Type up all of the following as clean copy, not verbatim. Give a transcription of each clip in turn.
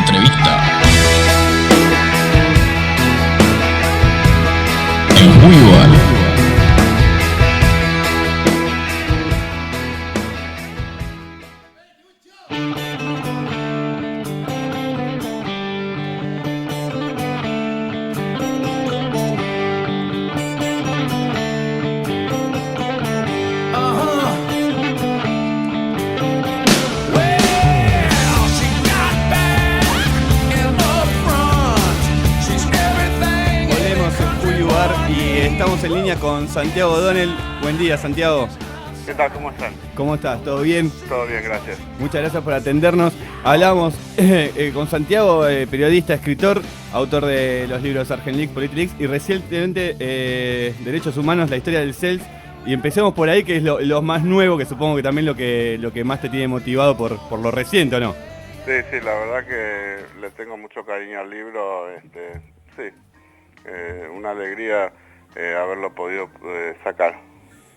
Entrevista. Es muy igual. Estamos en línea con Santiago O'Donnell. Buen día, Santiago. ¿Qué tal? ¿Cómo están? ¿Cómo estás? ¿Todo bien? Todo bien, gracias. Muchas gracias por atendernos. Hablamos con Santiago, periodista, escritor, autor de los libros Argent Leaks, Politileaks y recientemente Derechos Humanos, la historia del CELS. Y empecemos por ahí, que es lo más nuevo, que supongo que también lo que más te tiene motivado por lo reciente, ¿o no? Sí, la verdad que le tengo mucho cariño al libro. Una alegría haberlo podido sacar.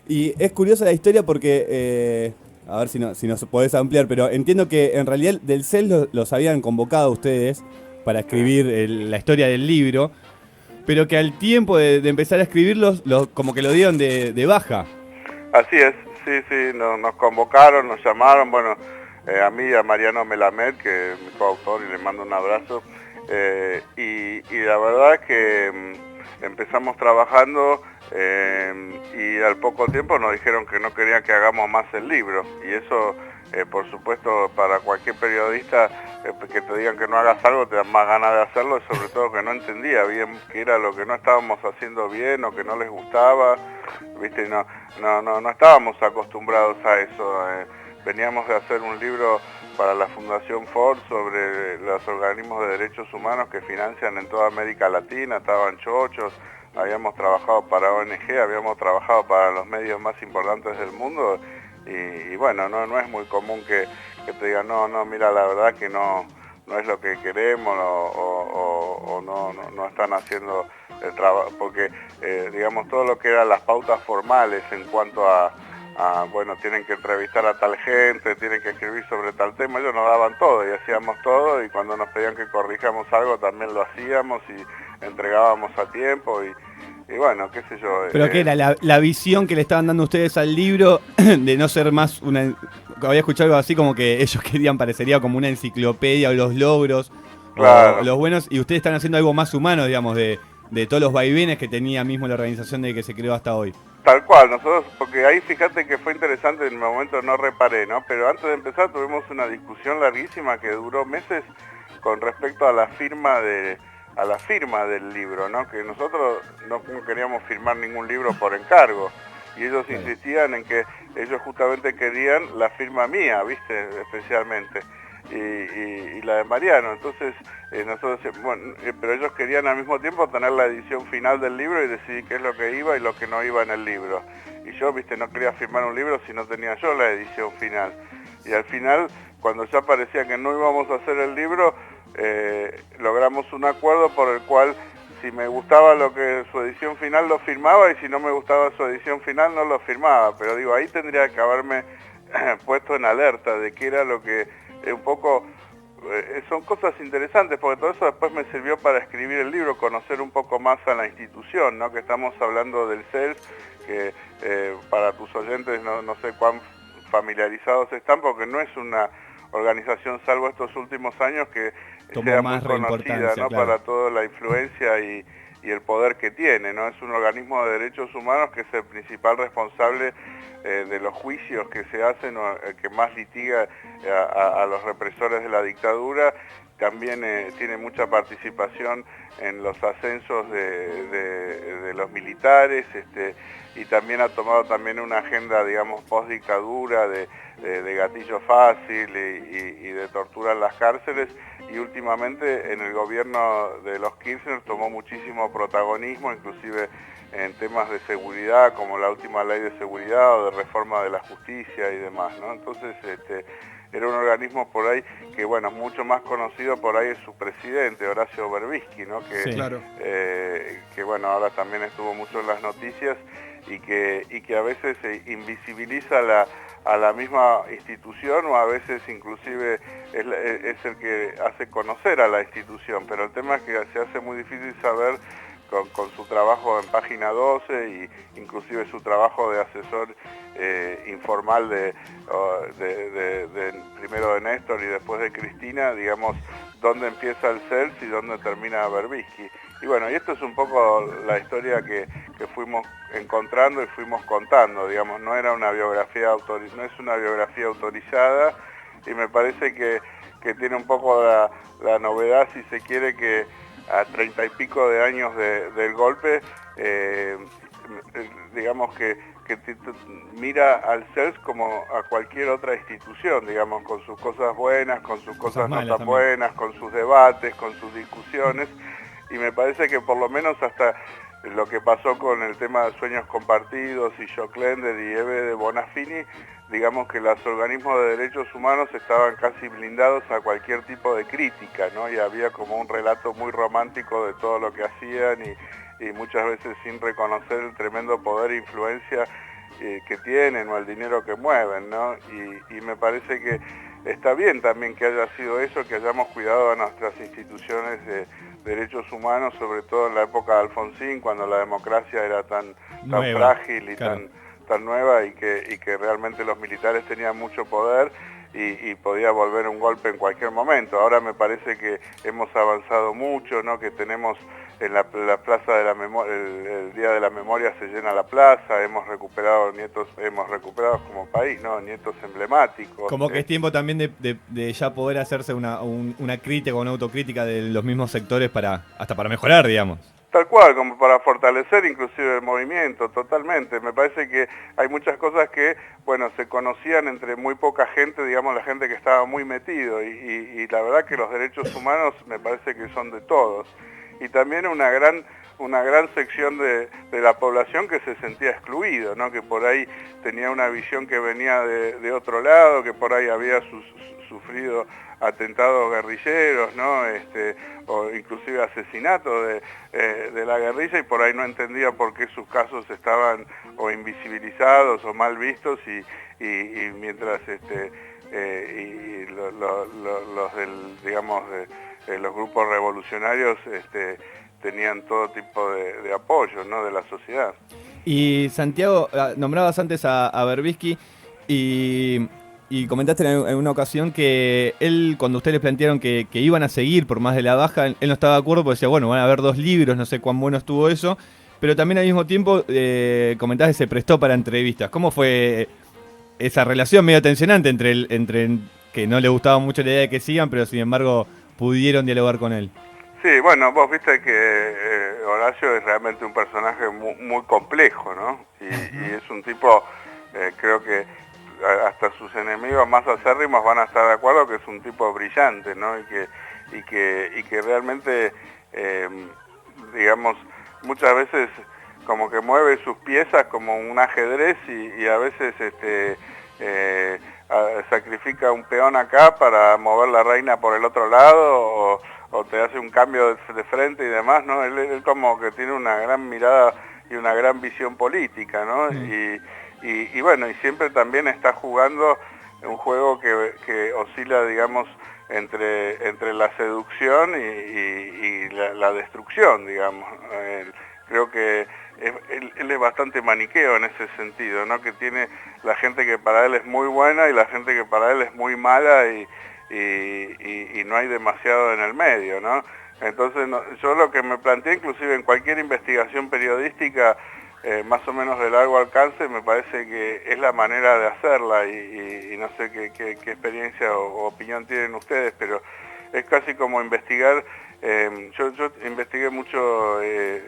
Y es curiosa la historia porque, a ver si nos podés ampliar, pero entiendo que en realidad del CELS los habían convocado a ustedes para escribir la historia del libro, pero que al tiempo de empezar a escribirlos, como que lo dieron de baja. Así es, sí, nos convocaron, nos llamaron, bueno, a mí y a Mariano Melamed, que es mi coautor, y le mando un abrazo, y la verdad es que empezamos trabajando y al poco tiempo nos dijeron que no querían que hagamos más el libro, y eso por supuesto para cualquier periodista que te digan que no hagas algo te dan más ganas de hacerlo, y sobre todo que no entendía bien qué era lo que no estábamos haciendo bien o que no les gustaba, ¿viste? No estábamos acostumbrados a eso. Veníamos de hacer un libro para la Fundación Ford sobre los organismos de derechos humanos que financian en toda América Latina, estaban chochos, habíamos trabajado para ONG, habíamos trabajado para los medios más importantes del mundo, y bueno, no es muy común que te digan, no, mira, la verdad que no es lo que queremos, o no están haciendo el trabajo, porque digamos todo lo que eran las pautas formales en cuanto a bueno, tienen que entrevistar a tal gente, tienen que escribir sobre tal tema, ellos nos daban todo y hacíamos todo, y cuando nos pedían que corrijamos algo también lo hacíamos y entregábamos a tiempo, y bueno, qué sé yo. ¿Pero qué era la visión que le estaban dando ustedes al libro de no ser más una... Había escuchado algo así como que ellos querían, parecería como una enciclopedia o los logros, claro, o los buenos, y ustedes están haciendo algo más humano, digamos, de todos los vaivenes que tenía mismo la organización de que se creó hasta hoy. Tal cual, nosotros, porque ahí fíjate que fue interesante, en el momento no reparé, ¿no? Pero antes de empezar tuvimos una discusión larguísima que duró meses con respecto a la firma del libro, ¿no? Que nosotros no queríamos firmar ningún libro por encargo, y ellos insistían en que ellos justamente querían la firma mía, ¿viste? Especialmente. Y la de Mariano, entonces nosotros, bueno, pero ellos querían al mismo tiempo tener la edición final del libro y decidir qué es lo que iba y lo que no iba en el libro, y yo, viste, no quería firmar un libro si no tenía yo la edición final, y al final, cuando ya parecía que no íbamos a hacer el libro, logramos un acuerdo por el cual si me gustaba lo que su edición final lo firmaba, y si no me gustaba su edición final no lo firmaba, pero digo, ahí tendría que haberme puesto en alerta de qué era lo que un poco son cosas interesantes, porque todo eso después me sirvió para escribir el libro, conocer un poco más a la institución, ¿no? Que estamos hablando del CELS, que para tus oyentes no sé cuán familiarizados están, porque no es una organización, salvo estos últimos años, que sea muy conocida, ¿no? Claro. Para toda la influencia y el poder que tiene, ¿no? Es un organismo de derechos humanos que es el principal responsable de los juicios que se hacen, o el que más litiga a los represores de la dictadura. También tiene mucha participación en los ascensos de los militares, y también ha tomado también una agenda, digamos, post-dictadura de gatillo fácil y de tortura en las cárceles, y últimamente en el gobierno de los Kirchner tomó muchísimo protagonismo, inclusive en temas de seguridad, como la última ley de seguridad o de reforma de la justicia y demás, ¿no? Entonces, era un organismo por ahí que, bueno, mucho más conocido por ahí es su presidente, Horacio Berbisky, ¿no? Que, sí, claro. Que bueno, ahora también estuvo mucho en las noticias, que a veces invisibiliza a la misma institución, o a veces inclusive es el que hace conocer a la institución, pero el tema es que se hace muy difícil saber con su trabajo en Página 12 y inclusive su trabajo de asesor informal primero de Néstor y después de Cristina, digamos, dónde empieza el CELS y dónde termina Berbisky. Y bueno, y esto es un poco la historia que fuimos encontrando y fuimos contando, digamos, no es una biografía autorizada, y me parece que tiene un poco la novedad, si se quiere, que a 30 y pico de años del golpe, digamos que mira al CELS como a cualquier otra institución, digamos, con sus cosas buenas, con sus cosas no tan buenas, con sus debates, con sus discusiones, y me parece que por lo menos hasta lo que pasó con el tema de Sueños Compartidos y Jock Lender y Eve de Bonafini, digamos que los organismos de derechos humanos estaban casi blindados a cualquier tipo de crítica, ¿no? Y había como un relato muy romántico de todo lo que hacían y muchas veces sin reconocer el tremendo poder e influencia que tienen o el dinero que mueven, ¿no? Y me parece que está bien también que haya sido eso, que hayamos cuidado a nuestras instituciones de derechos humanos, sobre todo en la época de Alfonsín, cuando la democracia era tan frágil y claro, tan nueva, y que realmente los militares tenían mucho poder y podía volver un golpe en cualquier momento. Ahora me parece que hemos avanzado mucho, ¿no? Que tenemos en la Plaza de la Memoria, el Día de la Memoria se llena la plaza, hemos recuperado como país, ¿no? Nietos emblemáticos. Como que es tiempo también de ya poder hacerse una crítica o una autocrítica de los mismos sectores hasta para mejorar, digamos. Tal cual, como para fortalecer inclusive el movimiento, totalmente. Me parece que hay muchas cosas que, bueno, se conocían entre muy poca gente, digamos, la gente que estaba muy metido, y la verdad que los derechos humanos me parece que son de todos. Y también una gran sección de la población que se sentía excluido, ¿no? Que por ahí tenía una visión que venía de otro lado, que por ahí había sufrido atentados guerrilleros, ¿no? O inclusive asesinatos de la guerrilla, y por ahí no entendía por qué sus casos estaban o invisibilizados o mal vistos, y mientras los digamos, los grupos revolucionarios tenían todo tipo de apoyo, ¿no? De la sociedad. Y Santiago, nombrabas antes a Berbisky y comentaste en una ocasión que él, cuando ustedes le plantearon que iban a seguir por más de la baja, él no estaba de acuerdo porque decía, bueno, van a haber 2 libros, no sé cuán bueno estuvo eso, pero también al mismo tiempo comentabas que se prestó para entrevistas. ¿Cómo fue esa relación medio tensionante entre que no le gustaba mucho la idea de que sigan, pero sin embargo pudieron dialogar con él? Sí, bueno, vos viste que Horacio es realmente un personaje muy complejo, ¿no? Y es un tipo, creo que hasta sus enemigos más acérrimos van a estar de acuerdo que es un tipo brillante, ¿no? Y que realmente, digamos, muchas veces como que mueve sus piezas como un ajedrez, y a veces sacrifica un peón acá para mover la reina por el otro lado, o te hace un cambio de frente y demás, ¿no? Él como que tiene una gran mirada y una gran visión política, ¿no? Y bueno, y siempre también está jugando un juego que oscila, digamos, entre la seducción y la destrucción, digamos. Creo que él es bastante maniqueo en ese sentido, ¿no? Que tiene la gente que para él es muy buena y la gente que para él es muy mala, y no hay demasiado en el medio, ¿no? Entonces, yo lo que me planteé, inclusive en cualquier investigación periodística más o menos de largo alcance, me parece que es la manera de hacerla, y no sé qué experiencia o opinión tienen ustedes, pero es casi como investigar. Yo investigué mucho,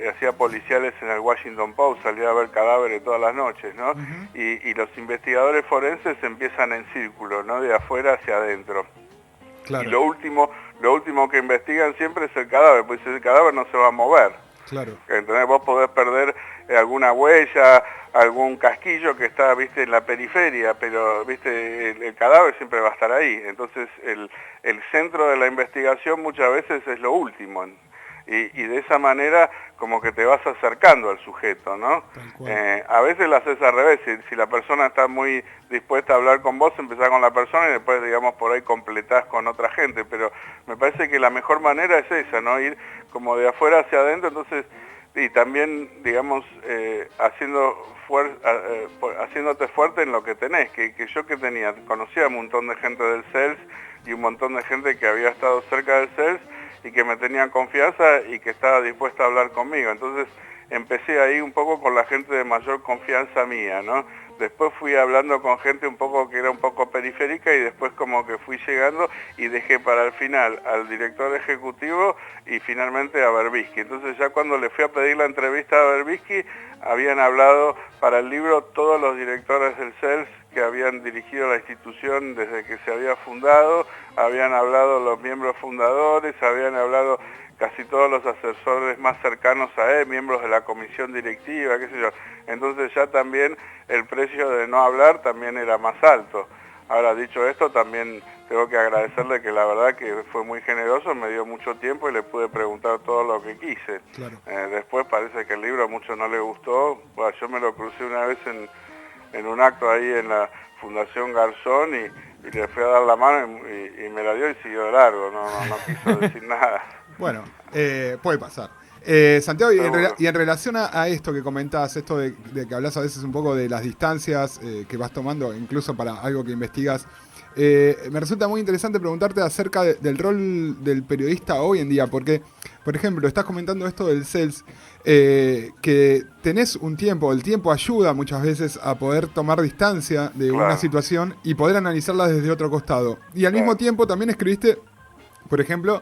hacía policiales en el Washington Post, salía a ver cadáveres todas las noches, ¿no? Y los investigadores forenses empiezan en círculo, ¿no? De afuera hacia adentro. Claro. Y lo último que investigan siempre es el cadáver, pues el cadáver no se va a mover. Claro. Entonces vos podés perder alguna huella, algún casquillo que está, viste, en la periferia, pero, viste, el cadáver siempre va a estar ahí. Entonces el centro de la investigación muchas veces es lo último. y de esa manera como que te vas acercando al sujeto, ¿no? A veces lo haces al revés, si la persona está muy dispuesta a hablar con vos, empezás con la persona y después, digamos, por ahí completás con otra gente, pero me parece que la mejor manera es esa, ¿no? Ir como de afuera hacia adentro, entonces, y también, digamos, haciéndote fuerte en lo que tenés, que yo que tenía, conocía a un montón de gente del CELS y un montón de gente que había estado cerca del CELS, y que me tenían confianza y que estaba dispuesta a hablar conmigo. Entonces empecé ahí un poco con la gente de mayor confianza mía, ¿no? Después fui hablando con gente un poco que era un poco periférica y después como que fui llegando y dejé para el final al director ejecutivo y finalmente a Berbisky. Entonces ya cuando le fui a pedir la entrevista a Berbisky, habían hablado para el libro todos los directores del CELS que habían dirigido la institución desde que se había fundado, habían hablado los miembros fundadores, habían hablado casi todos los asesores más cercanos a él, miembros de la comisión directiva, qué sé yo. Entonces ya también el precio de no hablar también era más alto. Ahora, dicho esto, también tengo que agradecerle que la verdad que fue muy generoso, me dio mucho tiempo y le pude preguntar todo lo que quise. Claro. Después parece que el libro a muchos no le gustó. Bueno, yo me lo crucé una vez en un acto ahí en la Fundación Garzón y le fui a dar la mano y me la dio y siguió de largo, no quiso decir nada. Bueno, puede pasar. Santiago, y en relación a esto que comentás, esto de que hablas a veces un poco de las distancias que vas tomando, incluso para algo que investigas, me resulta muy interesante preguntarte acerca del rol del periodista hoy en día, porque, por ejemplo, estás comentando esto del CELS, que tenés un tiempo, el tiempo ayuda muchas veces a poder tomar distancia de una situación y poder analizarla desde otro costado. Y al mismo tiempo también escribiste, por ejemplo,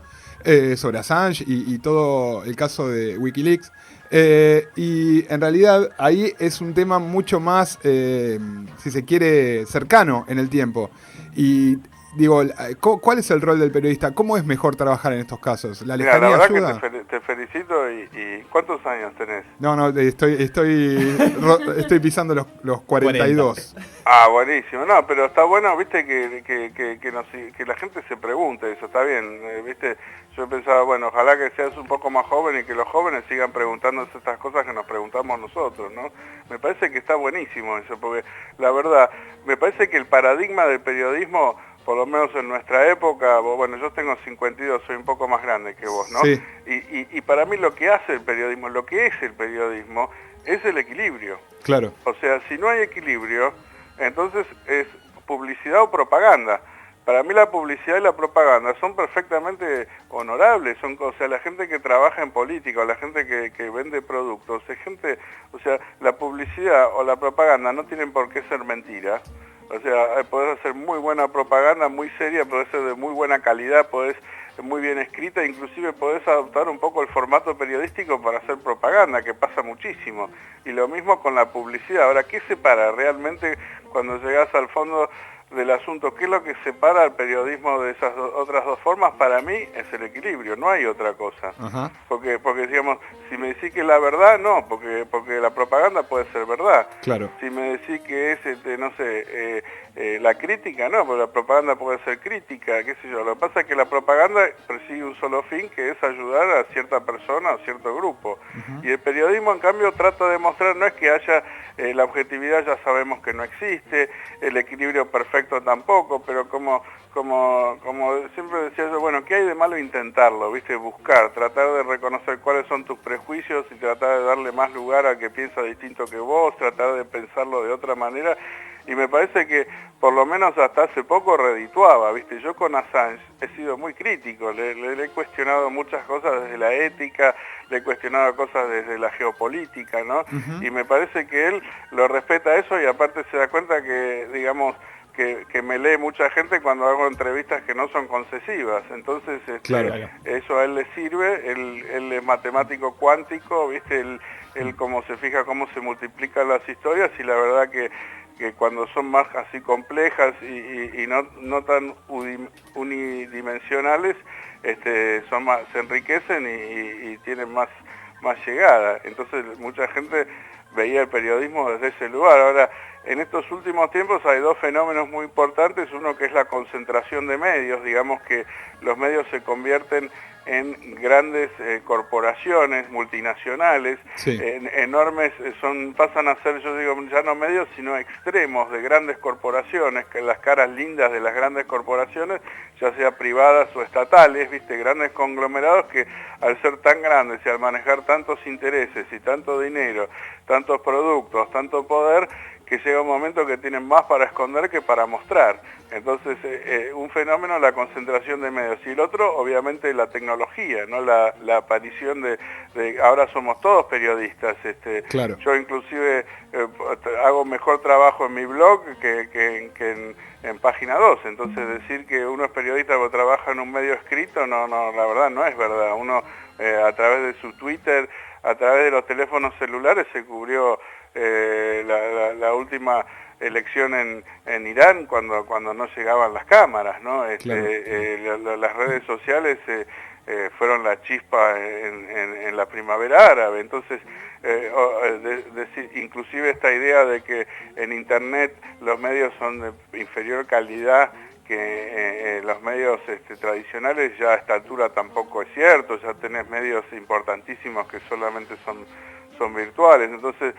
sobre Assange y todo el caso de Wikileaks. Y en realidad ahí es un tema mucho más, si se quiere, cercano en el tiempo. Y digo, ¿cuál es el rol del periodista? ¿Cómo es mejor trabajar en estos casos? ¿La lejanía la verdad ayuda? que te felicito y ¿cuántos años tenés? No, estoy pisando los 42. 40. Ah, buenísimo. No, pero está bueno, viste, que la gente se pregunte eso, está bien, viste. Yo pensaba, bueno, ojalá que seas un poco más joven y que los jóvenes sigan preguntándose estas cosas que nos preguntamos nosotros, ¿no? Me parece que está buenísimo eso, porque la verdad, me parece que el paradigma del periodismo, por lo menos en nuestra época, bueno, yo tengo 52, soy un poco más grande que vos, ¿no? Sí. Y para mí lo que hace el periodismo, lo que es el periodismo, es el equilibrio. Claro. O sea, si no hay equilibrio, entonces es publicidad o propaganda. Para mí la publicidad y la propaganda son perfectamente honorables, o sea, la gente que trabaja en política o la gente que vende productos, es gente, o sea, la publicidad o la propaganda no tienen por qué ser mentira. O sea, podés hacer muy buena propaganda, muy seria, podés ser de muy buena calidad, podés muy bien escrita, inclusive podés adoptar un poco el formato periodístico para hacer propaganda, que pasa muchísimo. Y lo mismo con la publicidad. Ahora, ¿qué separa realmente cuando llegás al fondo del asunto? ¿Qué es lo que separa al periodismo de esas otras dos formas? Para mí es el equilibrio, no hay otra cosa. Ajá. Porque digamos, si me decís que la verdad, no, porque la propaganda puede ser verdad. Claro. Si me decís que es, no sé, la crítica, no, porque la propaganda puede ser crítica, qué sé yo. Lo que pasa es que la propaganda persigue un solo fin, que es ayudar a cierta persona o cierto grupo. Y el periodismo, en cambio, trata de mostrar, no es que haya la objetividad, ya sabemos que no existe, el equilibrio perfecto tampoco, pero como siempre decía yo, bueno, ¿qué hay de malo intentarlo? ¿Viste? Buscar, tratar de reconocer cuáles son tus prejuicios y tratar de darle más lugar al que piensa distinto que vos, tratar de pensarlo de otra manera. Y me parece que por lo menos hasta hace poco redituaba, ¿viste? Yo con Assange he sido muy crítico, le he cuestionado muchas cosas desde la ética, le he cuestionado cosas desde la geopolítica, ¿no? Y me parece que él lo respeta eso y aparte se da cuenta que, digamos, que me lee mucha gente cuando hago entrevistas que no son concesivas. Entonces, Claro. eso a él le sirve, él es matemático cuántico, ¿viste? Él como se fija cómo se multiplican las historias y la verdad que cuando son más así complejas y no tan unidimensionales, son más, se enriquecen y tienen más llegada. Entonces mucha gente veía el periodismo desde ese lugar. Ahora, en estos últimos tiempos hay dos fenómenos muy importantes, uno que es la concentración de medios, digamos que los medios se convierten en grandes corporaciones multinacionales, Sí. enormes, pasan a ser, yo digo, ya no medios, sino extremos de grandes corporaciones, que las caras lindas de las grandes corporaciones, ya sea privadas o estatales, ¿viste? Grandes conglomerados que al ser tan grandes y al manejar tantos intereses y tanto dinero, tantos productos, tanto poder, que llega un momento que tienen más para esconder que para mostrar. Entonces, un fenómeno, la concentración de medios. Y el otro, obviamente, la tecnología, ¿no? La aparición de ahora somos todos periodistas. Claro. Yo inclusive hago mejor trabajo en mi blog que en Página 12. Entonces, decir que uno es periodista o trabaja en un medio escrito, no, la verdad no es verdad. Uno, a través de su Twitter, a través de los teléfonos celulares, se cubrió la última elección en Irán cuando no llegaban las cámaras, ¿no? Claro. Las redes sociales fueron la chispa en la primavera árabe. Entonces, inclusive esta idea de que en Internet los medios son de inferior calidad que los medios tradicionales, ya a esta altura tampoco es cierto. Ya tenés medios importantísimos que solamente son virtuales. Entonces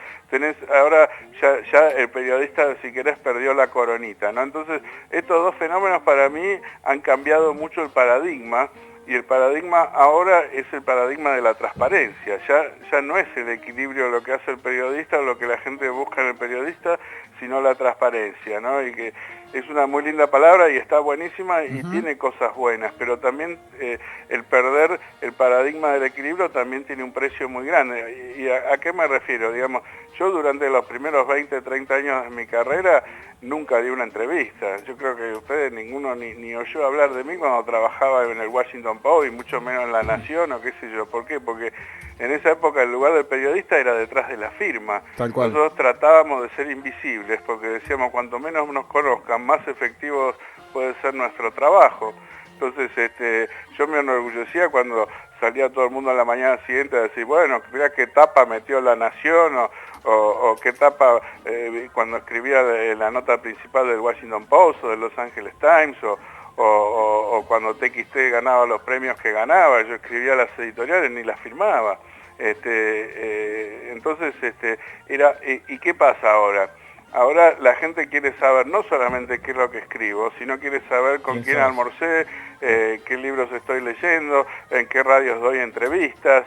ahora ya el periodista, si querés, perdió la coronita, ¿no? Entonces estos dos fenómenos para mí han cambiado mucho el paradigma, y el paradigma ahora es el paradigma de la transparencia. Ya no es el equilibrio lo que hace el periodista o lo que la gente busca en el periodista, sino la transparencia, ¿no? Y que es una muy linda palabra y está buenísima y tiene cosas buenas, pero también el perder el paradigma del equilibrio también tiene un precio muy grande. ¿Y a qué me refiero? Digamos, yo durante los primeros 20, 30 años de mi carrera nunca di una entrevista. Yo creo que ustedes, ninguno ni oyó hablar de mí cuando trabajaba en el Washington Post, y mucho menos en La Nación o qué sé yo. ¿Por qué? Porque en esa época el lugar del periodista era detrás de la firma. Tal cual. Nosotros tratábamos de ser invisibles, porque decíamos, cuanto menos nos conozcan, más efectivo puede ser nuestro trabajo. Entonces, yo me enorgullecía cuando salía todo el mundo a la mañana siguiente a decir, bueno, mirá qué tapa metió La Nación, o qué tapa, cuando escribía la nota principal del Washington Post o del Los Angeles Times, o cuando TXT ganaba los premios que ganaba, yo escribía las editoriales, ni las firmaba. Entonces, ¿y qué pasa ahora? Ahora la gente quiere saber no solamente qué es lo que escribo, sino quiere saber con quién almorcé, qué libros estoy leyendo, en qué radios doy entrevistas,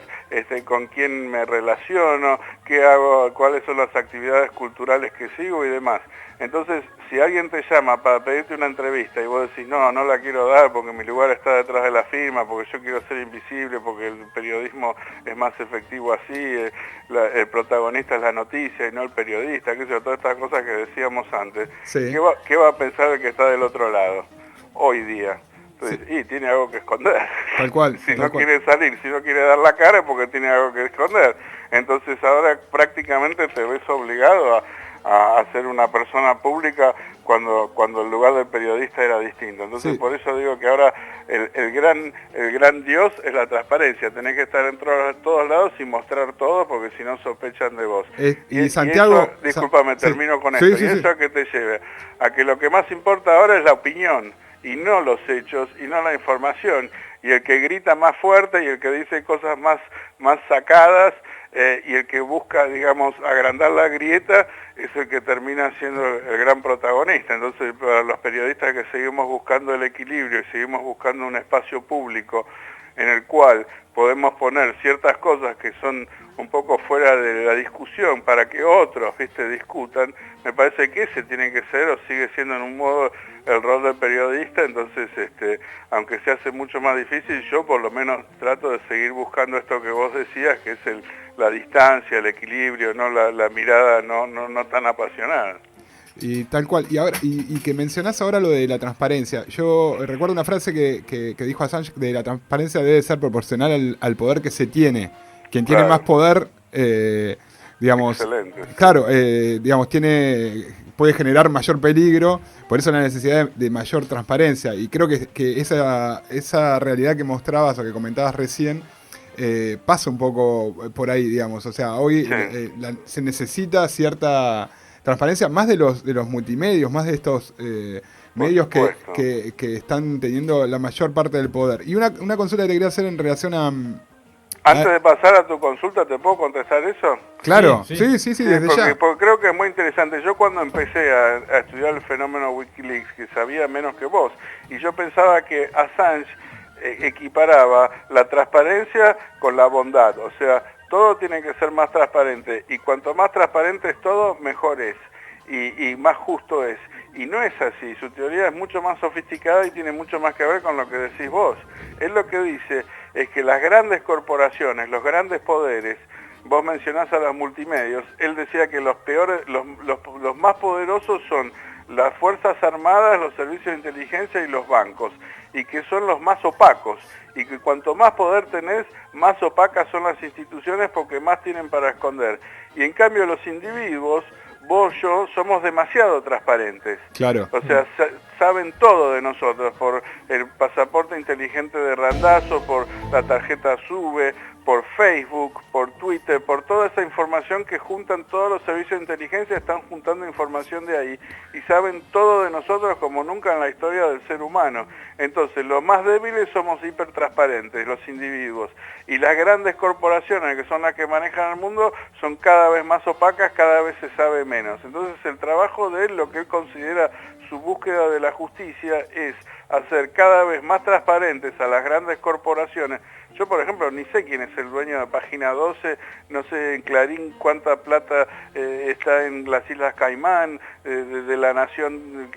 con quién me relaciono, qué hago, cuáles son las actividades culturales que sigo y demás. Entonces, si alguien te llama para pedirte una entrevista y vos decís, no la quiero dar porque mi lugar está detrás de la firma, porque yo quiero ser invisible, porque el periodismo es más efectivo así, el protagonista es la noticia y no el periodista, qué sé yo, todas estas cosas que decíamos antes, sí. ¿Qué va a pensar el que está del otro lado hoy día? Entonces, Sí. tiene algo que esconder. Tal cual. Si no quiere salir, si no quiere dar la cara, es porque tiene algo que esconder. Entonces ahora prácticamente te ves obligado a ser una persona pública cuando el lugar del periodista era distinto. Entonces, Sí. por eso digo que ahora el gran Dios es la transparencia. Tenés que estar en todos lados y mostrar todo, porque si no sospechan de vos. Y Santiago... Y eso, discúlpame, termino con esto. Y eso a que te lleve a que lo que más importa ahora es la opinión, y no los hechos, y no la información. Y el que grita más fuerte, y el que dice cosas más sacadas, y el que busca, digamos, agrandar la grieta, es el que termina siendo el gran protagonista. Entonces, para los periodistas que seguimos buscando el equilibrio y seguimos buscando un espacio público en el cual podemos poner ciertas cosas que son un poco fuera de la discusión para que otros, discutan, me parece que ese tiene que ser, o sigue siendo en un modo, el rol del periodista. Entonces, aunque se hace mucho más difícil, yo por lo menos trato de seguir buscando esto que vos decías, que es la distancia, el equilibrio, no la mirada no tan apasionada. Y tal cual. Y ahora y que mencionás ahora lo de la transparencia. Yo recuerdo una frase que dijo Assange, de la transparencia debe ser proporcional al poder que se tiene. Quien tiene más poder, digamos... Excelente. Claro, digamos, puede generar mayor peligro, por eso la necesidad de mayor transparencia. Y creo que esa realidad que mostrabas o que comentabas recién, pasa un poco por ahí, digamos. O sea, hoy se necesita cierta transparencia, más de los multimedios, más de estos medios supuesto. que están teniendo la mayor parte del poder. Y una consulta que te quería hacer en relación a... Antes de pasar a tu consulta, ¿te puedo contestar eso? Claro, Sí, sí, desde ya. Porque creo que es muy interesante. Yo cuando empecé a estudiar el fenómeno Wikileaks, que sabía menos que vos, y yo pensaba que Assange equiparaba la transparencia con la bondad. O sea, todo tiene que ser más transparente, y cuanto más transparente es todo, mejor es, y más justo es. Y no es así, su teoría es mucho más sofisticada y tiene mucho más que ver con lo que decís vos. Él lo que dice es que las grandes corporaciones, los grandes poderes, vos mencionás a los multimedios, él decía que los peores, los más poderosos son las Fuerzas Armadas, los servicios de inteligencia y los bancos, y que son los más opacos, y que cuanto más poder tenés, más opacas son las instituciones porque más tienen para esconder. Y en cambio los individuos, vos, yo, somos demasiado transparentes. Claro. O sea, saben todo de nosotros, por el pasaporte inteligente de Randazzo, por la tarjeta SUBE, por Facebook, por Twitter, por toda esa información que juntan todos los servicios de inteligencia, están juntando información de ahí y saben todo de nosotros como nunca en la historia del ser humano. Entonces, los más débiles somos hipertransparentes, los individuos, y las grandes corporaciones, que son las que manejan el mundo, son cada vez más opacas, cada vez se sabe menos. Entonces, el trabajo de él, lo que él considera su búsqueda de la justicia, es hacer cada vez más transparentes a las grandes corporaciones. Yo, por ejemplo, ni sé quién es el dueño de Página 12, no sé en Clarín cuánta plata está en las Islas Caimán, de la Nación,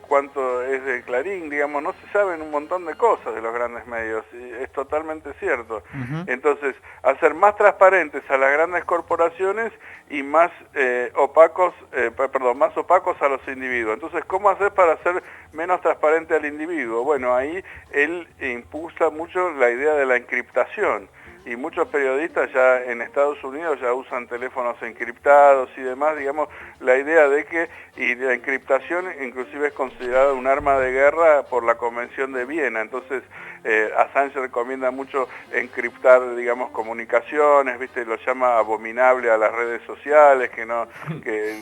cuánto es de Clarín, digamos, no se saben un montón de cosas de los grandes medios, es totalmente cierto. Entonces, hacer más transparentes a las grandes corporaciones y más opacos a los individuos. Entonces, ¿cómo hacer para hacer menos transparente al individuo? Bueno, ahí él impulsa mucho la idea de la encriptación, y muchos periodistas ya en Estados Unidos ya usan teléfonos encriptados y demás, digamos, la idea de que, y la encriptación inclusive es considerada un arma de guerra por la Convención de Viena. Entonces Assange recomienda mucho encriptar, digamos, comunicaciones, ¿viste? Lo llama abominable a las redes sociales, que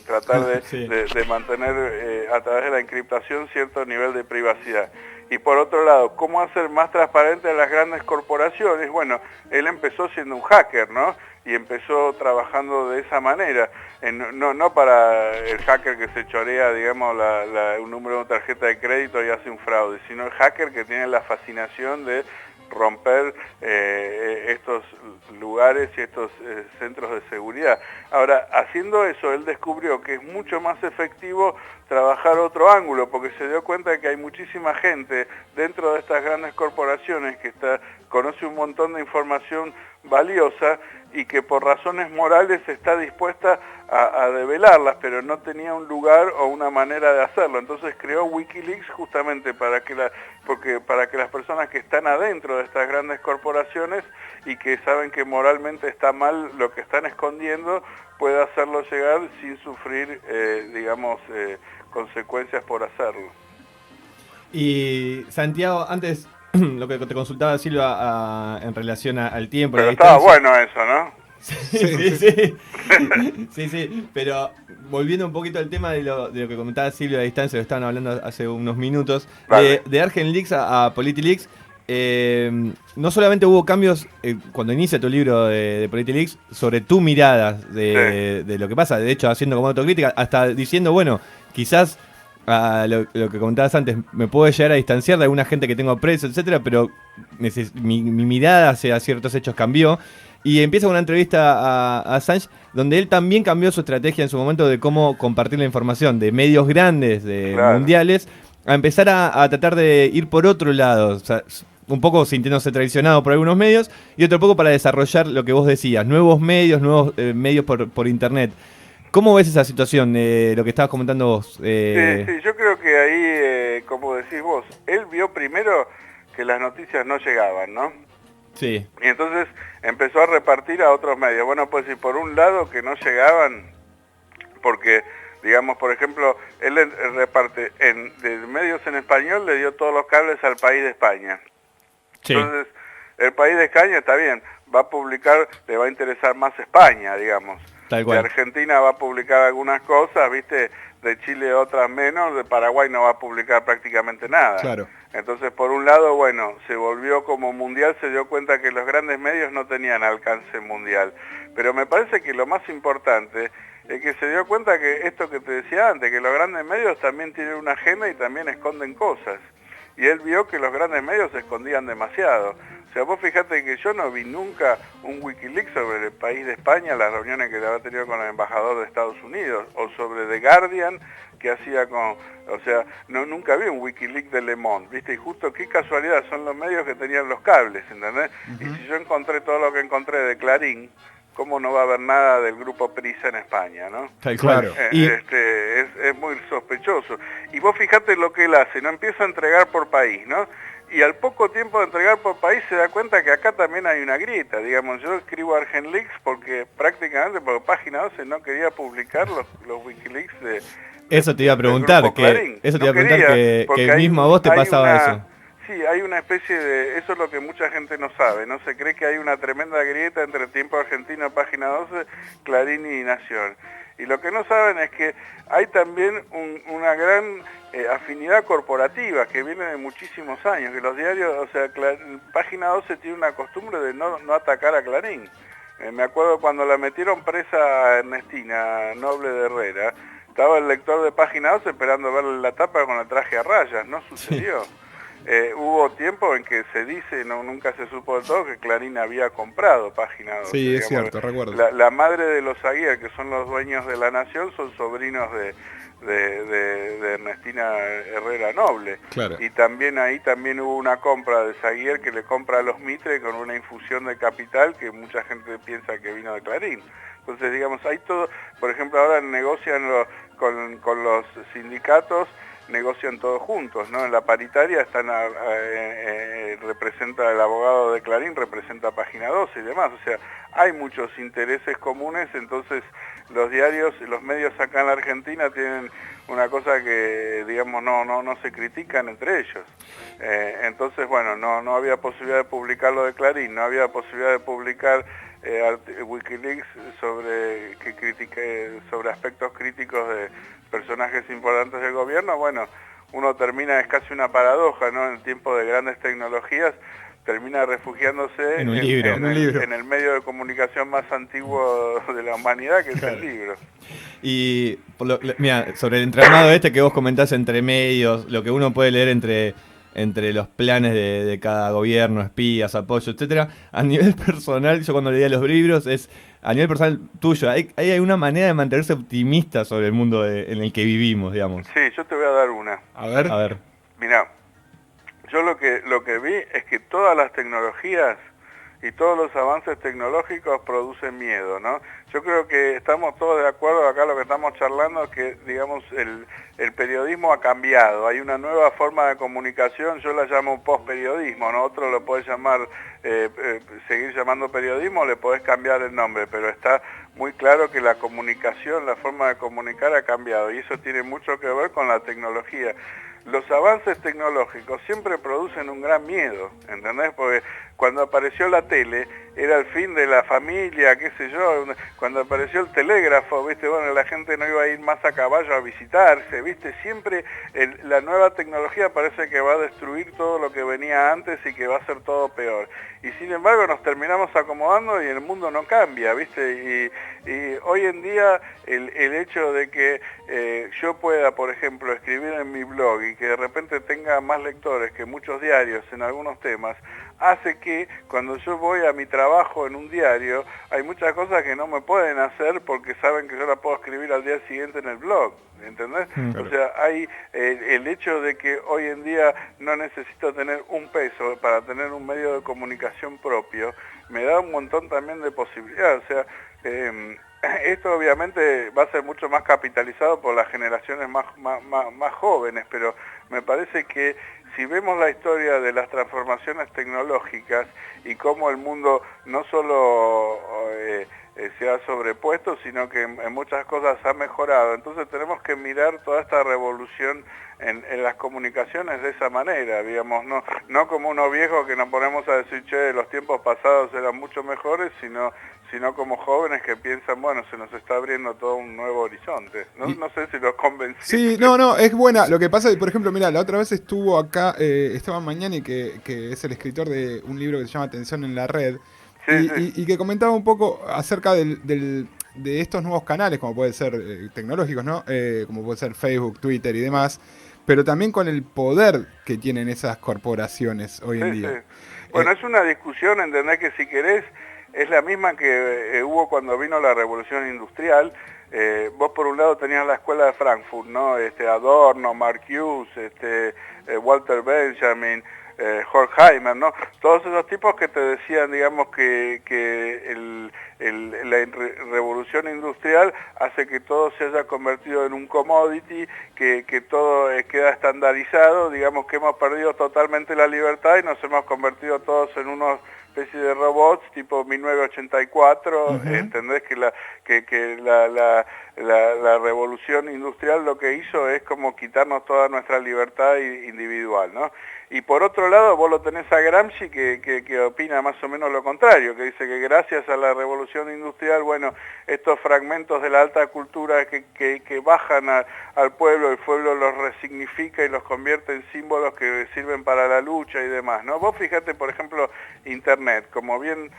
tratar de mantener a través de la encriptación cierto nivel de privacidad. Y por otro lado, ¿cómo hacer más transparente a las grandes corporaciones? Bueno, él empezó siendo un hacker, ¿no? Y empezó trabajando de esa manera. No para el hacker que se chorea, digamos, un número de una tarjeta de crédito y hace un fraude, sino el hacker que tiene la fascinación de romper estos lugares y estos centros de seguridad. Ahora, haciendo eso, él descubrió que es mucho más efectivo trabajar otro ángulo, porque se dio cuenta de que hay muchísima gente dentro de estas grandes corporaciones que conoce un montón de información valiosa y que por razones morales está dispuesta a develarlas, pero no tenía un lugar o una manera de hacerlo. Entonces creó Wikileaks justamente para que las personas que están adentro de estas grandes corporaciones y que saben que moralmente está mal lo que están escondiendo, pueda hacerlo llegar sin sufrir, consecuencias por hacerlo. Y Santiago, antes lo que te consultaba Silva en relación al tiempo. Pero estaba bueno eso, ¿no? Sí, pero volviendo un poquito al tema de lo que comentaba Silvia a distancia, lo estaban hablando hace unos minutos, vale. de ArgenLeaks a PolitiLeaks, no solamente hubo cambios cuando inicia tu libro de PolitiLeaks sobre tu mirada de lo que pasa, de hecho haciendo como autocrítica, hasta diciendo, bueno, quizás lo que comentabas antes, me puedo llegar a distanciar de alguna gente que tengo preso, etcétera, pero mi mirada hacia ciertos hechos cambió. Y empieza una entrevista a Assange, donde él también cambió su estrategia en su momento de cómo compartir la información de medios grandes, mundiales, a empezar a tratar de ir por otro lado, o sea, un poco sintiéndose traicionado por algunos medios, y otro poco para desarrollar lo que vos decías, nuevos medios por internet. ¿Cómo ves esa situación, lo que estabas comentando vos? Sí, yo creo que ahí, como decís vos, él vio primero que las noticias no llegaban, ¿no? Sí. Y entonces empezó a repartir a otros medios. Bueno, pues si por un lado que no llegaban, porque, digamos, por ejemplo, él reparte de medios en español, le dio todos los cables al País de España. Sí. Entonces, el País de España está bien, va a publicar, le va a interesar más España, digamos. Tal cual. De Argentina va a publicar algunas cosas, ¿viste? de Chile otras menos, de Paraguay no va a publicar prácticamente nada. Claro. Entonces, por un lado, bueno, se volvió como mundial, se dio cuenta que los grandes medios no tenían alcance mundial. Pero me parece que lo más importante es que se dio cuenta que esto que te decía antes, que los grandes medios también tienen una agenda y también esconden cosas. Y él vio que los grandes medios se escondían demasiado. O sea, vos fijate que yo no vi nunca un Wikileaks sobre el país de España, las reuniones que había tenido con el embajador de Estados Unidos, o sobre The Guardian, que hacía con... O sea, nunca vi un Wikileaks de Le Monde, ¿viste? Y justo qué casualidad, son los medios que tenían los cables, ¿entendés? Y si yo encontré todo lo que encontré de Clarín, ¿cómo no va a haber nada del grupo Prisa en España, no? Claro. Es muy sospechoso. Y vos fijate lo que él hace, ¿no? Empieza a entregar por país, ¿no? Y al poco tiempo de entregar por país se da cuenta que acá también hay una grieta. Digamos, yo escribo ArgenLeaks porque prácticamente, porque Página 12 no quería publicar los Wikileaks de... Eso te iba a preguntar, que mismo a vos te pasaba eso. Sí, hay una especie de... Eso es lo que mucha gente no sabe, ¿no? Se cree que hay una tremenda grieta entre Tiempo Argentino, Página 12, Clarín y Nación. Y lo que no saben es que hay también una gran afinidad corporativa que viene de muchísimos años, que los diarios, o sea, Página 12 tiene una costumbre de no atacar a Clarín. Me acuerdo cuando la metieron presa a Ernestina Noble de Herrera, estaba el lector de Página 12 esperando verle la tapa con el traje a rayas, no sucedió. Sí. Hubo tiempo en que se dice, nunca se supo del todo, que Clarín había comprado Página 12. Sí, digamos, es cierto, recuerdo. La madre de los Aguirre, que son los dueños de La Nación, son sobrinos de Ernestina Herrera Noble. Claro. Y también ahí también hubo una compra de Zaguier que le compra a los Mitre con una infusión de capital que mucha gente piensa que vino de Clarín. Entonces, digamos, hay todo, por ejemplo, ahora negocian con los sindicatos, negocian todos juntos, ¿no? En la paritaria están representa el abogado de Clarín, representa Página 12 y demás, o sea, hay muchos intereses comunes, entonces los diarios, los medios acá en la Argentina tienen una cosa que, digamos, no se critican entre ellos. Entonces, bueno, no había posibilidad de publicar lo de Clarín, no había posibilidad de publicar Wikileaks sobre aspectos críticos de personajes importantes del gobierno. Bueno, uno termina, es casi una paradoja, ¿no? En el tiempo de grandes tecnologías, termina refugiándose en un libro. En el medio de comunicación más antiguo de la humanidad, que es el libro. Y, mira, sobre el entramado que vos comentás entre medios, lo que uno puede leer entre los planes de cada gobierno, espías, apoyo, etcétera. A nivel personal, yo cuando leía los libros, a nivel personal tuyo, ¿hay alguna manera de mantenerse optimista sobre el mundo en el que vivimos, digamos? Sí, yo te voy a dar una. A ver. Mirá, yo lo que vi es que todas las tecnologías y todos los avances tecnológicos producen miedo, ¿no? Yo creo que estamos todos de acuerdo acá lo que estamos charlando, que digamos el periodismo ha cambiado, hay una nueva forma de comunicación, yo la llamo post-periodismo, ¿no? Otro lo puede llamar, seguir llamando periodismo, le podés cambiar el nombre, pero está muy claro que la comunicación, la forma de comunicar ha cambiado y eso tiene mucho que ver con la tecnología. Los avances tecnológicos siempre producen un gran miedo, ¿entendés? Porque cuando apareció la tele era el fin de la familia, qué sé yo, cuando apareció el telégrafo, ¿viste? Bueno, la gente no iba a ir más a caballo a visitarse, ¿viste? Siempre la nueva tecnología parece que va a destruir todo lo que venía antes y que va a ser todo peor. Y sin embargo nos terminamos acomodando y el mundo no cambia, ¿viste? Y hoy en día el hecho de que yo pueda, por ejemplo, escribir en mi blog y que de repente tenga más lectores que muchos diarios en algunos temas, hace que cuando yo voy a mi trabajo en un diario, hay muchas cosas que no me pueden hacer porque saben que yo la puedo escribir al día siguiente en el blog, ¿entendés? Claro. O sea, hay el hecho de que hoy en día no necesito tener un peso para tener un medio de comunicación propio, me da un montón también de posibilidades, o sea, esto obviamente va a ser mucho más capitalizado por las generaciones más jóvenes, pero me parece que si vemos la historia de las transformaciones tecnológicas y cómo el mundo no solo se ha sobrepuesto, sino que en muchas cosas ha mejorado. Entonces tenemos que mirar toda esta revolución en las comunicaciones de esa manera, digamos, no como unos viejos que nos ponemos a decir, che, los tiempos pasados eran mucho mejores, sino como jóvenes que piensan, bueno, se nos está abriendo todo un nuevo horizonte. No sé si los convencí. Sí, no, es buena. Lo que pasa es que, por ejemplo, mira, la otra vez estuvo acá Esteban Mañani, que es el escritor de un libro que se llama Atención en la Red, y que comentaba un poco acerca de estos nuevos canales, como puede ser tecnológicos, ¿no? Como puede ser Facebook, Twitter y demás, pero también con el poder que tienen esas corporaciones hoy en día. Bueno, es una discusión, ¿entendés? Que si querés, es la misma que hubo cuando vino la Revolución Industrial. Vos por un lado tenías la escuela de Frankfurt, ¿no? Adorno, Marcuse, Walter Benjamin, Horkheimer, ¿no? Todos esos tipos que te decían, digamos, que la revolución industrial hace que todo se haya convertido en un commodity, que todo queda estandarizado, digamos que hemos perdido totalmente la libertad y nos hemos convertido todos en unos especie de robots tipo 1984, ¿entendés? Que la revolución industrial lo que hizo es como quitarnos toda nuestra libertad individual, ¿no? Y por otro lado vos lo tenés a Gramsci que opina más o menos lo contrario, que dice que gracias a la revolución industrial, bueno, estos fragmentos de la alta cultura que bajan al pueblo, el pueblo los resignifica y los convierte en símbolos que sirven para la lucha y demás, ¿no? Vos fíjate, por ejemplo, Internet, como bien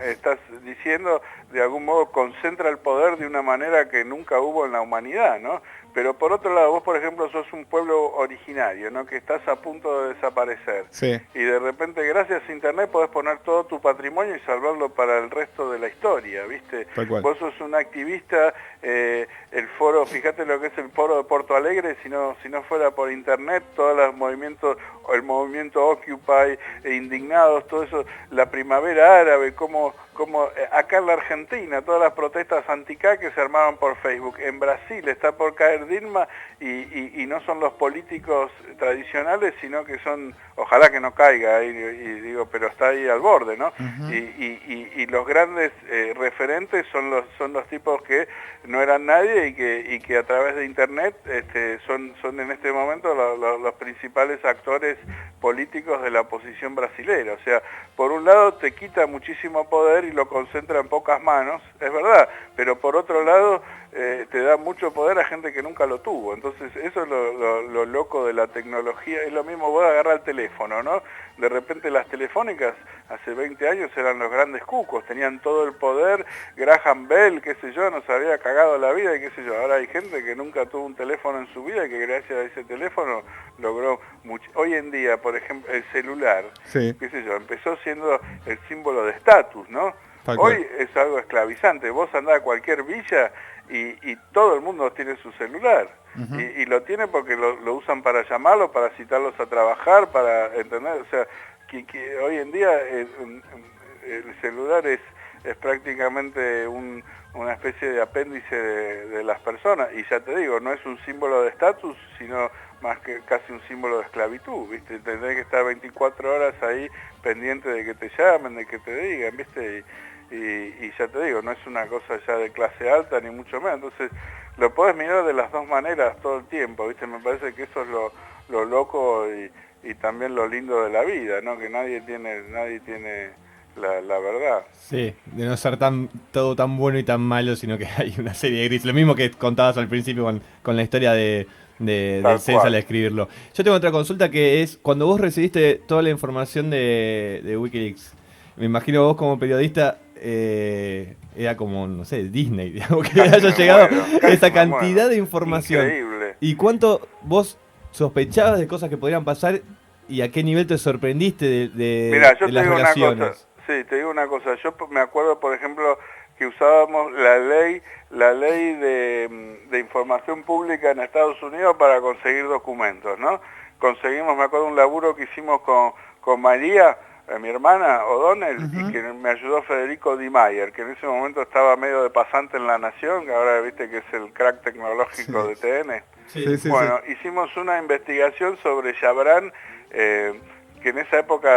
estás diciendo, de algún modo concentra el poder de una manera que nunca hubo en la humanidad, ¿no? Pero por otro lado, vos por ejemplo sos un pueblo originario, ¿no? Que estás a punto de desaparecer. Sí. Y de repente gracias a Internet podés poner todo tu patrimonio y salvarlo para el resto de la historia, ¿viste? Tal cual. Vos sos un activista, el foro, fíjate lo que es el foro de Porto Alegre, si no fuera por Internet, todos los movimientos, el movimiento Occupy, Indignados, todo eso, la primavera árabe, como acá en la Argentina, todas las protestas anti-K que se armaban por Facebook. En Brasil está por caer Dilma y no son los políticos tradicionales, sino que son, ojalá que no caiga, y digo, pero está ahí al borde, ¿no? Y los grandes referentes son los tipos que no eran nadie y que a través de Internet son en este momento los principales actores políticos de la oposición brasilera. O sea, por un lado te quita muchísimo poder y lo concentra en pocas manos, es verdad, pero por otro lado te da mucho poder a gente que nunca lo tuvo. Entonces eso es lo loco de la tecnología. Es lo mismo, vos agarrás el teléfono, ¿no? De repente las telefónicas hace 20 años eran los grandes cucos, tenían todo el poder, Graham Bell, qué sé yo, nos había cagado la vida y qué sé yo. Ahora hay gente que nunca tuvo un teléfono en su vida y que gracias a ese teléfono logró mucho. Hoy en día, por ejemplo, el celular, sí, qué sé yo, empezó siendo el símbolo de estatus, ¿no? Hoy es algo esclavizante. Vos andás a cualquier villa y todo el mundo tiene su celular. Y lo tiene porque lo usan para llamarlo, para citarlos a trabajar, para entender. O sea, que hoy en día el celular es prácticamente una especie de apéndice de las personas. Y ya te digo, no es un símbolo de estatus, sino más que casi un símbolo de esclavitud, ¿viste? Tendrás que estar 24 horas ahí pendiente de que te llamen, de que te digan, ¿viste? Y ya te digo, no es una cosa ya de clase alta, ni mucho menos. Entonces, lo podés mirar de las dos maneras todo el tiempo, ¿viste? Me parece que eso es lo loco y también lo lindo de la vida, ¿no? Que nadie tiene la verdad. Sí, de no ser todo tan bueno y tan malo, sino que hay una serie de grises. Lo mismo que contabas al principio con la historia del Cells al escribirlo. Yo tengo otra consulta que es, cuando vos recibiste toda la información de Wikileaks, me imagino vos como periodista, era como, no sé, Disney, digamos, que haya llegado esa cantidad de información. Increíble. ¿Y cuánto vos sospechabas de cosas que podrían pasar y a qué nivel te sorprendiste Mirá, yo de las te digo relaciones? una cosa, sí, te digo una cosa, yo me acuerdo, por ejemplo, que usábamos la ley de información pública en Estados Unidos para conseguir documentos, ¿no? Conseguimos, me acuerdo, un laburo que hicimos con María, mi hermana O'Donnell, y que me ayudó Federico Di Mayer, que en ese momento estaba medio de pasante en La Nación, que ahora viste que es el crack tecnológico de TN. Sí, Bueno, hicimos una investigación sobre Chabran, que en esa época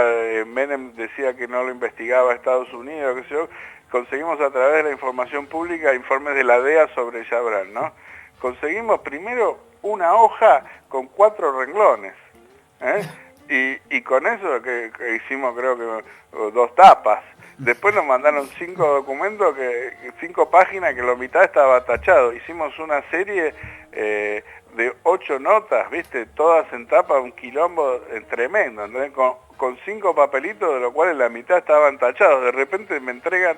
Menem decía que no lo investigaba Estados Unidos, qué sé yo, conseguimos a través de la información pública informes de la DEA sobre Chabrán, ¿no? Conseguimos primero una hoja con 4 renglones, y con eso que hicimos creo que 2 tapas. Después nos mandaron 5 documentos, 5 páginas que la mitad estaba tachado. Hicimos una serie de 8 notas, ¿viste? Todas en tapa, un quilombo tremendo, ¿entendés? Con 5 papelitos, de los cuales la mitad estaban tachados. De repente me entregan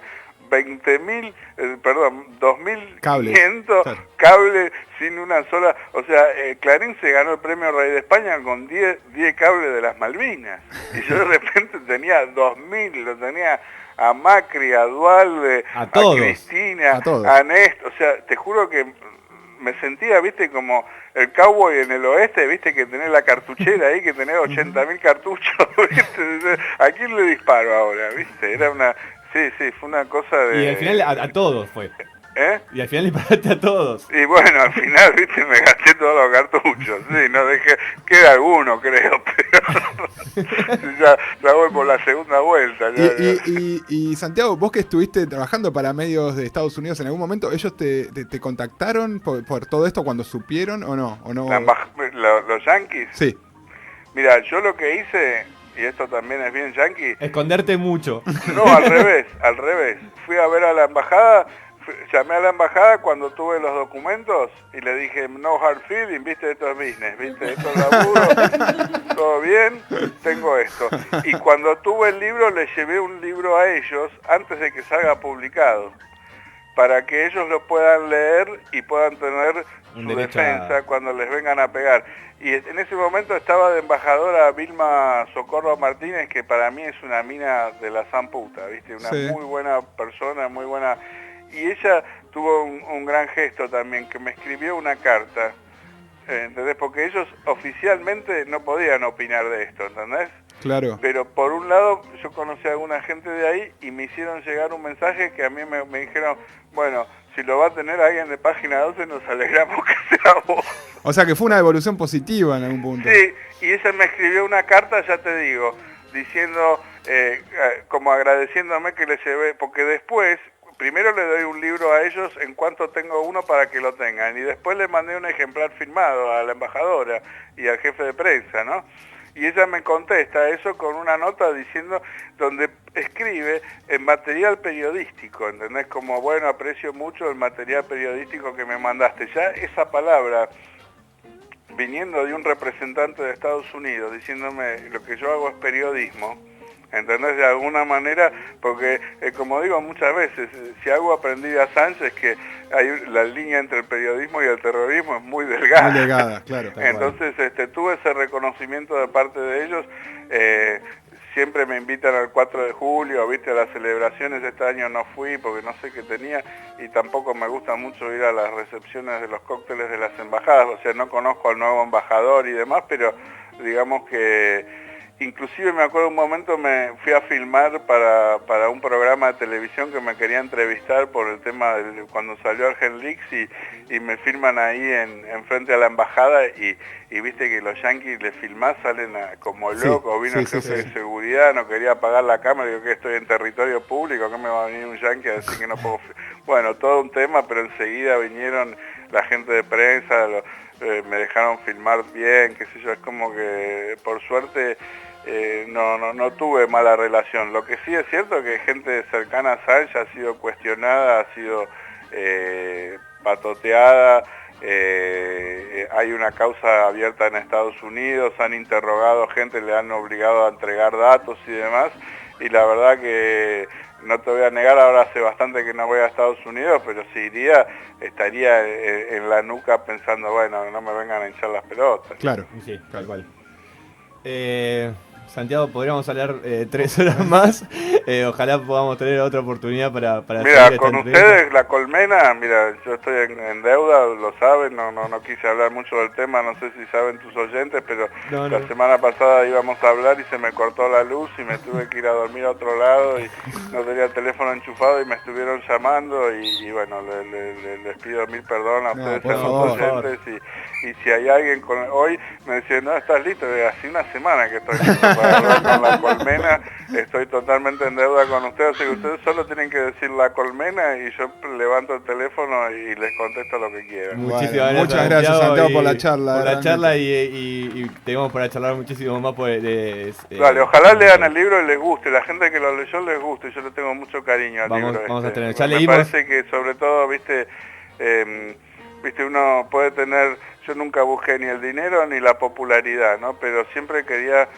2.500 cables sin una sola... O sea, Clarín se ganó el premio Rey de España con 10 cables de las Malvinas. Y yo de repente tenía 2.000, lo tenía a Macri, a Dualde, a Cristina, a Néstor. O sea, te juro que me sentía, viste, como el cowboy en el oeste, viste, que tenés la cartuchera ahí, que tenés 80.000 cartuchos, viste. ¿A quién le disparo ahora, viste? Era una... Sí, fue una cosa de... Y al final a todos fue. Y al final le pagaste a todos. Y bueno, al final, viste, me gasté todos los cartuchos. Sí, no dejé... Queda alguno, creo, pero... ya voy por la segunda vuelta. Y Santiago, vos que estuviste trabajando para medios de Estados Unidos en algún momento, ¿ellos te contactaron por todo esto cuando supieron o no? ¿Los yanquis? Sí. Mira, yo lo que hice... Y esto también es bien yanqui. Esconderte mucho. No, al revés. Fui a ver a la embajada, llamé a la embajada cuando tuve los documentos y le dije, no hard feeling, viste, esto es business, viste, esto es laburo, todo bien, tengo esto. Y cuando tuve el libro, le llevé un libro a ellos antes de que salga publicado, para que ellos lo puedan leer y puedan tener su defensa cuando les vengan a pegar. Y en ese momento estaba de embajadora Vilma Socorro Martínez, que para mí es una mina de la zamputa, ¿viste? Una muy buena persona, muy buena. Y ella tuvo un gran gesto también, que me escribió una carta, ¿entendés? Porque ellos oficialmente no podían opinar de esto, ¿entendés? Claro. Pero por un lado, yo conocí a alguna gente de ahí y me hicieron llegar un mensaje que a mí me dijeron, bueno, si lo va a tener alguien de Página 12, nos alegramos que sea vos. O sea que fue una evolución positiva en algún punto. Sí, y ella me escribió una carta, ya te digo, diciendo, como agradeciéndome que le llevé, porque después, primero le doy un libro a ellos en cuanto tengo uno para que lo tengan, y después le mandé un ejemplar firmado a la embajadora y al jefe de prensa, ¿no? Y ella me contesta eso con una nota diciendo, donde escribe en material periodístico, ¿entendés? Como, bueno, aprecio mucho el material periodístico que me mandaste. Ya esa palabra, viniendo de un representante de Estados Unidos, diciéndome lo que yo hago es periodismo, ¿entendés? De alguna manera, porque como digo muchas veces, si algo aprendí de Assange es que la línea entre el periodismo y el terrorismo es muy delgada. Muy delgada, claro. Entonces tuve ese reconocimiento de parte de ellos. Siempre me invitan al 4 de julio, viste, a las celebraciones. Este año no fui porque no sé qué tenía y tampoco me gusta mucho ir a las recepciones de los cócteles de las embajadas. O sea, no conozco al nuevo embajador y demás, pero digamos que... Inclusive me acuerdo un momento me fui a filmar para un programa de televisión que me quería entrevistar por el tema de cuando salió ArgenLeaks y me filman ahí en frente a la embajada y viste que los yanquis les filmás, salen como locos, vino el jefe de seguridad, no quería apagar la cámara, digo que estoy en territorio público, que me va a venir un yanqui a decir que no puedo... Bueno, todo un tema, pero enseguida vinieron la gente de prensa, me dejaron filmar bien, qué sé yo, es como que por suerte... no tuve mala relación. Lo que sí es cierto que gente cercana a Assange ha sido cuestionada, ha sido patoteada, hay una causa abierta en Estados Unidos, han interrogado gente, le han obligado a entregar datos y demás, y la verdad que no te voy a negar, ahora hace bastante que no voy a Estados Unidos, pero si iría, estaría en la nuca pensando, bueno, no me vengan a hinchar las pelotas. Claro, sí, tal cual. Santiago, podríamos hablar 3 horas más. Ojalá podamos tener otra oportunidad para mira, con ustedes, la colmena, mira, yo estoy en deuda, lo saben, no quise hablar mucho del tema, no sé si saben tus oyentes, pero la semana pasada íbamos a hablar y se me cortó la luz y me tuve que ir a dormir a otro lado y no tenía el teléfono enchufado y me estuvieron llamando y bueno, les pido 1000 perdón a ustedes, a los oyentes y si hay alguien hoy me decía, no, estás listo, hace una semana que estoy listo. para hablar con la colmena. Estoy totalmente en deuda con ustedes, así que ustedes solo tienen que decir la colmena y yo levanto el teléfono y les contesto lo que quieran. Muchísimas Bueno, muchas gracias, Santiago, por la charla. Por la realmente. charla y tenemos para charlar muchísimo más. Dale, ojalá lean el libro y les guste. La gente que lo leyó les guste. Yo le tengo mucho cariño al libro. Vamos a tener. Me parece que sobre todo, viste, uno puede tener. Yo nunca busqué ni el dinero ni la popularidad, ¿no? Pero siempre quería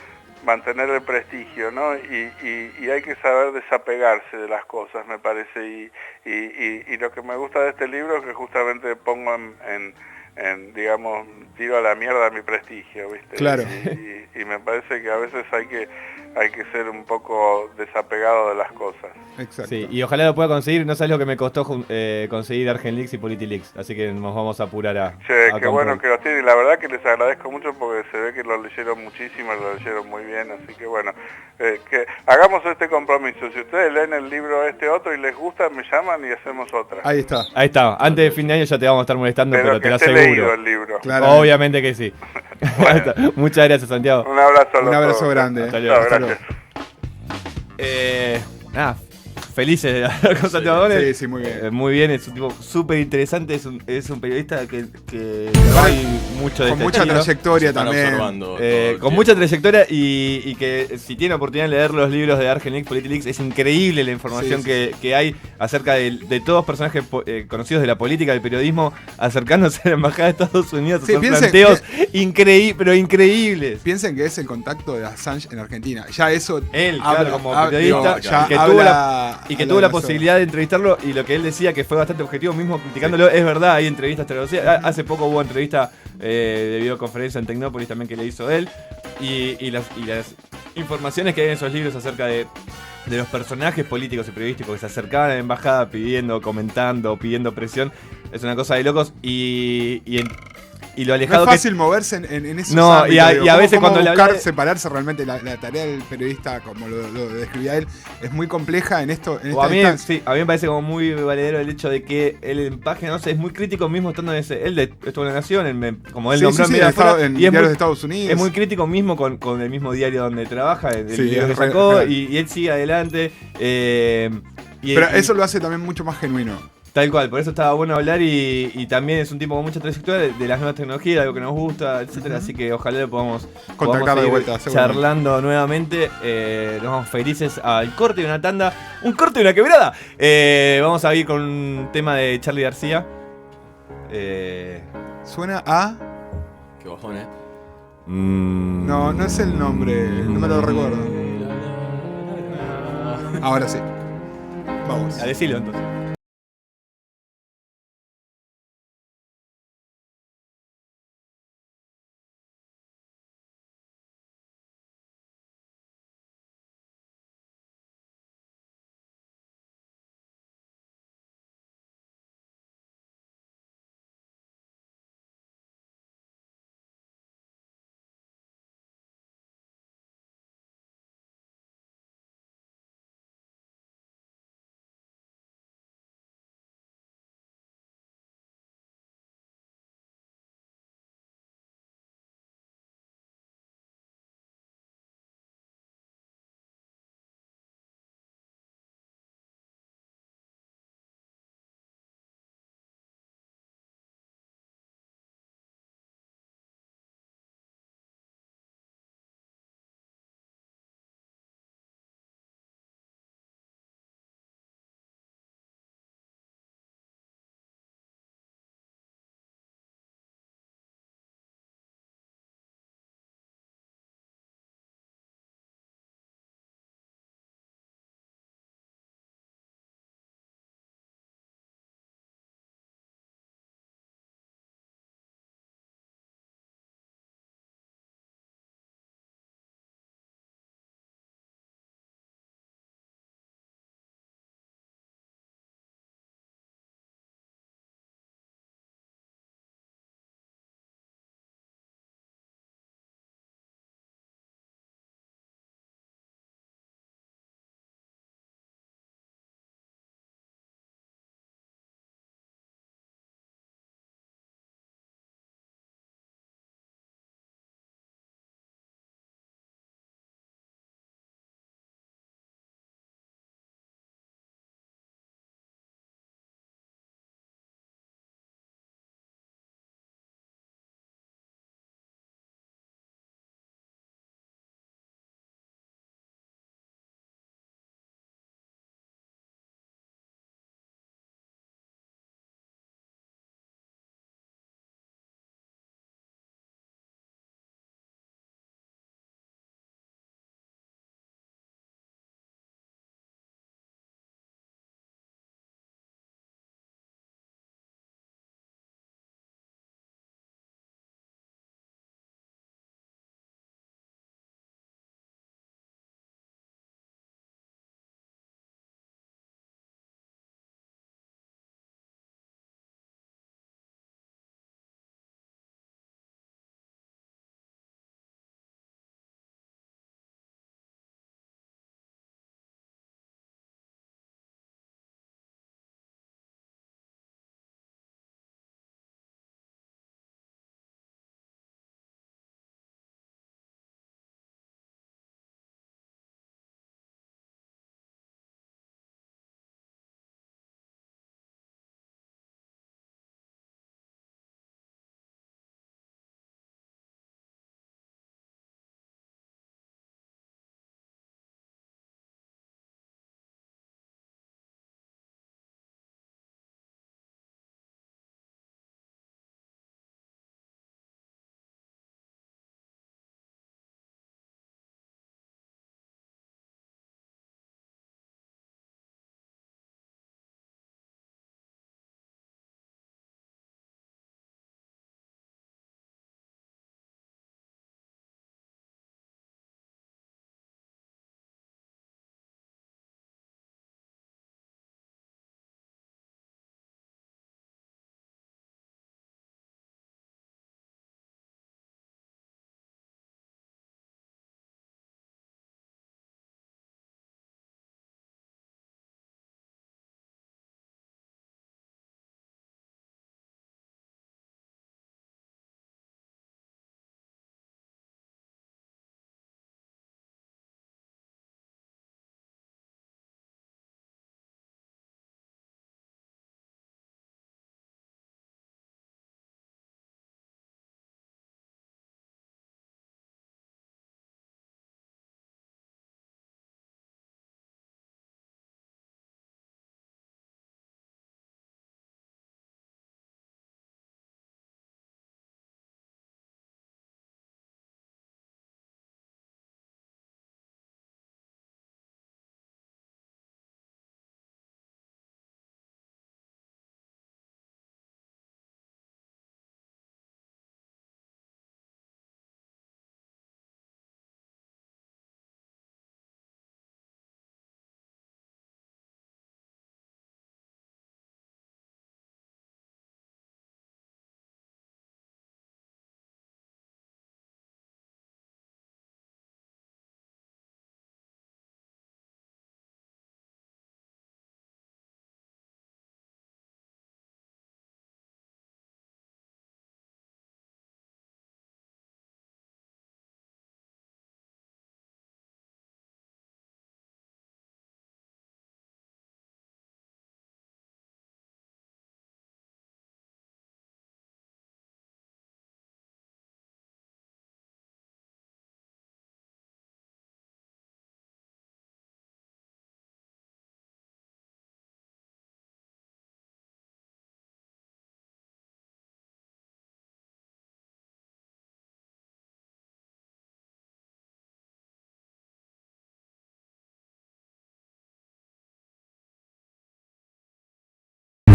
mantener el prestigio, ¿no? Y hay que saber desapegarse de las cosas, me parece. Y lo que me gusta de este libro es que justamente pongo digamos, tiro a la mierda mi prestigio, ¿viste? Claro. Y me parece que a veces hay que ser un poco desapegado de las cosas. Exacto. Sí, y ojalá lo pueda conseguir. No sabes lo que me costó conseguir Argenleaks y Politileaks, así que nos vamos a apurar a Che, qué comprar. bueno que los tienen, y la verdad que les agradezco mucho porque se ve que lo leyeron muchísimo, lo leyeron muy bien, así que bueno, que hagamos este compromiso. Si ustedes leen el libro otro y les gusta, me llaman y hacemos otra. Ahí está. Ahí está, antes de fin de año ya te vamos a estar molestando, pero te que lo esté aseguro. leído el libro. Claro. Obviamente que sí. Bueno. Muchas gracias, Santiago. Un abrazo a los Un abrazo todos. grande. Hasta luego. Chao, Hasta gracias. Nada, felices de hablar con Santiago Gómez. Sí, sí, muy bien. Muy bien, es un tipo súper interesante, es un periodista que no hay mucho de Con este mucha estilo. trayectoria Están también. observando todo Con el tiempo. mucha trayectoria y que si tiene oportunidad de leer los libros de Argenleaks, Politileaks, es increíble la información Sí, que hay acerca de todos personajes conocidos de la política, del periodismo, acercándose a la embajada de Estados Unidos. Sí, Son piensen- planteos pero increíbles. Piensen que es el contacto de Assange en Argentina. Ya eso Él, habla- claro, como hab- periodista, digo, ya y que habla- tuvo la habla tuvo de la eso. posibilidad de entrevistarlo, y lo que él decía que fue bastante objetivo, mismo criticándolo, es verdad, hay entrevistas traducidas. Hace poco hubo entrevista de videoconferencia en Tecnópolis también que le hizo él, y las informaciones que hay en esos libros acerca de los personajes políticos y periodísticos que se acercaban a la embajada pidiendo, comentando, pidiendo presión, es una cosa de locos, y lo No alejado es que fácil moverse en esos No, ámbitos. y a digo, veces cómo cuando le buscar habla de- separarse realmente la tarea del periodista, como lo describía él, es muy compleja en esto. En O a esta mí, distancia. sí, a mí me parece como muy valedero el hecho de que él en página 11 es muy crítico mismo estando en ese. Él estuvo en La Nación, como él Sí, nombró sí, en sí, medio ha de fuera, estado en y es diarios muy, de Estados Unidos. es muy crítico mismo con el mismo diario donde trabaja, el Sí, libro que es re- sacó, real. y él sigue adelante. Pero eso lo hace también mucho más genuino. Tal cual, por eso estaba bueno hablar, y también es un tipo con mucha trayectoria de las nuevas tecnologías, algo que nos gusta, etcétera. Así que ojalá lo podamos Contactar de seguir vuelta, seguramente. charlando nuevamente. Nos vamos felices al corte de una tanda, un corte de una quebrada. Vamos a ir con un tema de Charly García. Suena a. Qué bajón, No, no es el nombre, no me lo recuerdo. Ahora sí. Vamos. A decirlo entonces.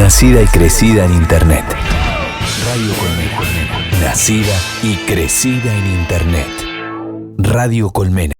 Nacida y crecida en Internet. Radio Colmena. Nacida y crecida en Internet. Radio Colmena.